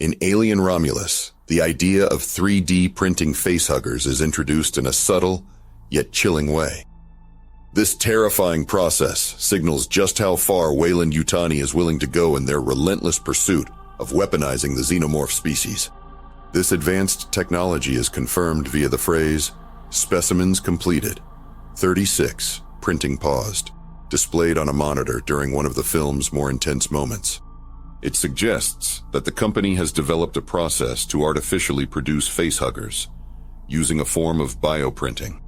In Alien Romulus, the idea of 3D printing facehuggers is introduced in a subtle, yet chilling way. This terrifying process signals just how far Weyland-Yutani is willing to go in their relentless pursuit of weaponizing the xenomorph species. This advanced technology is confirmed via the phrase, "Specimens completed, 36, printing paused," displayed on a monitor during one of the film's more intense moments. It suggests that the company has developed a process to artificially produce facehuggers, using a form of bioprinting.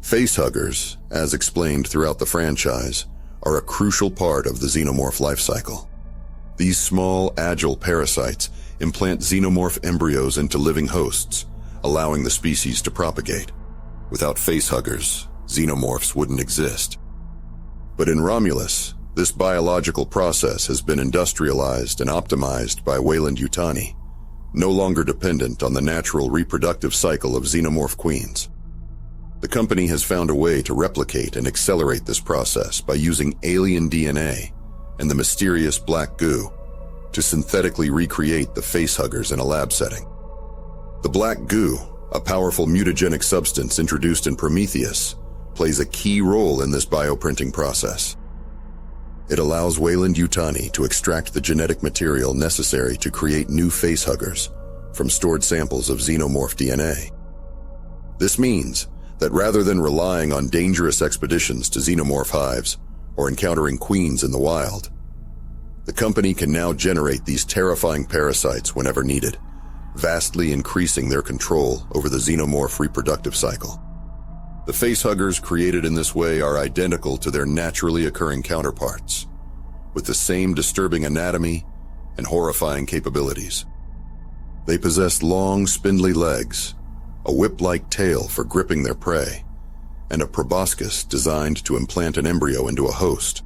Facehuggers, as explained throughout the franchise, are a crucial part of the xenomorph life cycle. These small, agile parasites implant xenomorph embryos into living hosts, allowing the species to propagate. Without facehuggers, xenomorphs wouldn't exist. But in Romulus, this biological process has been industrialized and optimized by Weyland-Yutani, no longer dependent on the natural reproductive cycle of xenomorph queens. The company has found a way to replicate and accelerate this process by using alien DNA and the mysterious black goo to synthetically recreate the facehuggers in a lab setting. The black goo, a powerful mutagenic substance introduced in Prometheus, plays a key role in this bioprinting process. It allows Weyland-Yutani to extract the genetic material necessary to create new facehuggers from stored samples of xenomorph DNA. This means that rather than relying on dangerous expeditions to xenomorph hives or encountering queens in the wild, the company can now generate these terrifying parasites whenever needed, vastly increasing their control over the xenomorph reproductive cycle. The facehuggers created in this way are identical to their naturally occurring counterparts, with the same disturbing anatomy and horrifying capabilities. They possess long, spindly legs, a whip-like tail for gripping their prey, and a proboscis designed to implant an embryo into a host.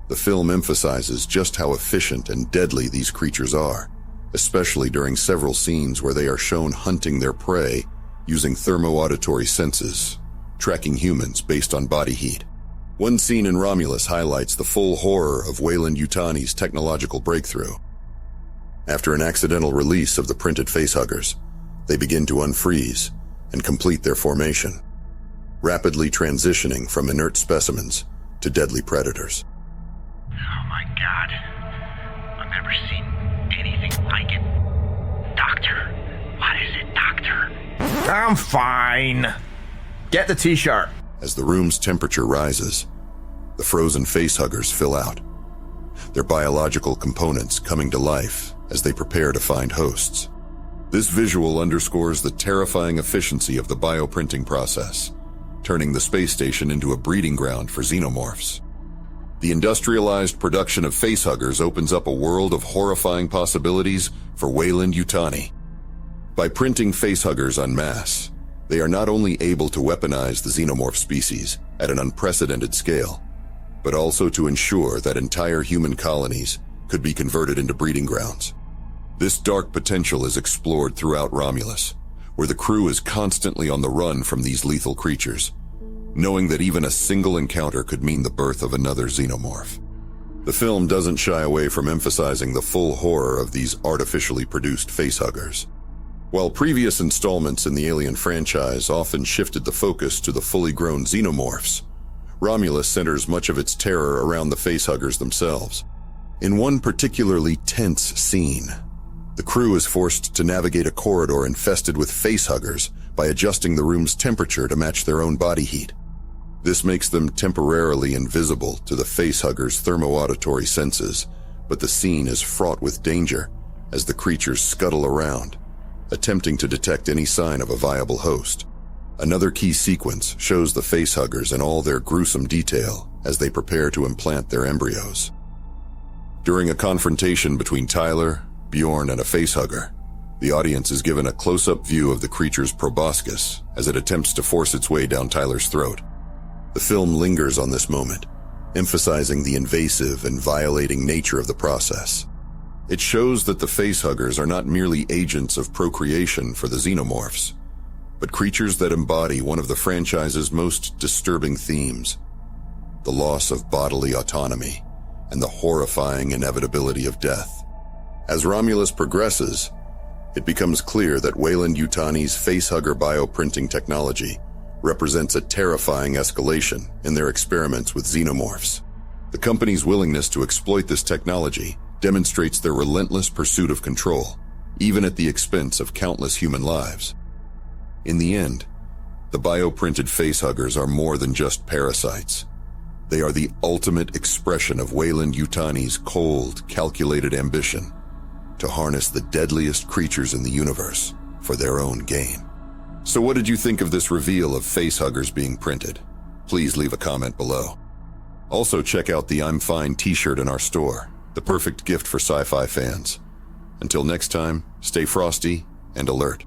The film emphasizes just how efficient and deadly these creatures are, especially during several scenes where they are shown hunting their prey using thermo-auditory senses, tracking humans based on body heat. One scene in Romulus highlights the full horror of Weyland-Yutani's technological breakthrough. After an accidental release of the printed facehuggers, they begin to unfreeze and complete their formation, rapidly transitioning from inert specimens to deadly predators. Oh my God. I've never seen anything like it. Doctor, what is it, Doctor? I'm fine. Get the t-shirt. As the room's temperature rises, the frozen facehuggers fill out, their biological components coming to life as they prepare to find hosts. This visual underscores the terrifying efficiency of the bioprinting process, turning the space station into a breeding ground for xenomorphs. The industrialized production of facehuggers opens up a world of horrifying possibilities for Weyland-Yutani. By printing facehuggers en masse, they are not only able to weaponize the xenomorph species at an unprecedented scale, but also to ensure that entire human colonies could be converted into breeding grounds. This dark potential is explored throughout Romulus, where the crew is constantly on the run from these lethal creatures, knowing that even a single encounter could mean the birth of another xenomorph. The film doesn't shy away from emphasizing the full horror of these artificially produced facehuggers. While previous installments in the Alien franchise often shifted the focus to the fully grown xenomorphs, Romulus centers much of its terror around the facehuggers themselves. In one particularly tense scene, the crew is forced to navigate a corridor infested with facehuggers by adjusting the room's temperature to match their own body heat. This makes them temporarily invisible to the facehuggers' thermo-auditory senses, but the scene is fraught with danger as the creatures scuttle around, attempting to detect any sign of a viable host. Another key sequence shows the facehuggers in all their gruesome detail as they prepare to implant their embryos. During a confrontation between Tyler, Bjorn, and a facehugger, the audience is given a close-up view of the creature's proboscis as it attempts to force its way down Tyler's throat. The film lingers on this moment, emphasizing the invasive and violating nature of the process. It shows that the facehuggers are not merely agents of procreation for the xenomorphs, but creatures that embody one of the franchise's most disturbing themes: the loss of bodily autonomy and the horrifying inevitability of death. As Romulus progresses, it becomes clear that Weyland-Yutani's facehugger bioprinting technology represents a terrifying escalation in their experiments with xenomorphs. The company's willingness to exploit this technology demonstrates their relentless pursuit of control, even at the expense of countless human lives. In the end, the bioprinted facehuggers are more than just parasites. They are the ultimate expression of Weyland-Yutani's cold, calculated ambition to harness the deadliest creatures in the universe for their own gain. So what did you think of this reveal of facehuggers being printed? Please leave a comment below. Also check out the I'm Fine t-shirt in our store, the perfect gift for sci-fi fans. Until next time, stay frosty and alert.